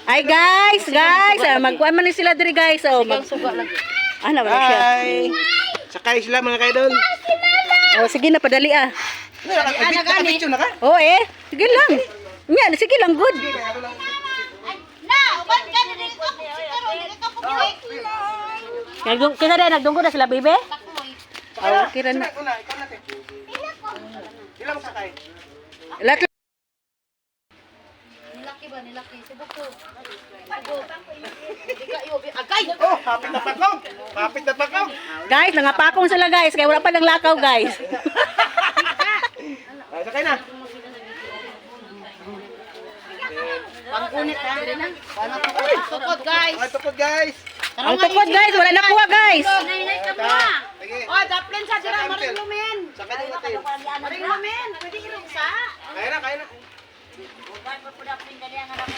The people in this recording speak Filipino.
Ay guys, magkuan man ni sila diri guys. Oh, magsuga lang. Ano ba siya? Hi. Sakay sila mga kaidol. Oh, sige na padali ah. Nakapicture na ka? Oh sige lang. Nya, sige lang good. Na, uban ka dili ko. Pero dili ka pumilik. Kita na nagdunggo na sila bibe? Oh, kira na. Una, ikaw natin. Ilang sakay? Lat Nilaki ba nilaki? Subok ko. Agay! Oh, hapit na pakaw. Hapit na pakaw. guys, nangapakong sila guys, kaya wala pa nang lakaw guys. Ay, sakay na. Pangkunit ha. Tukod guys. Ay, tukod guys. Ang tukod guys, wala nakuha guys. Nainay ka mo ha. Sige. Oh, daplin sa dira maring lumen. Sakay din natin. Maring lumen. Pwede irong sa. Kaya na, kaya na. Uban pa pud daplin dali ang anak.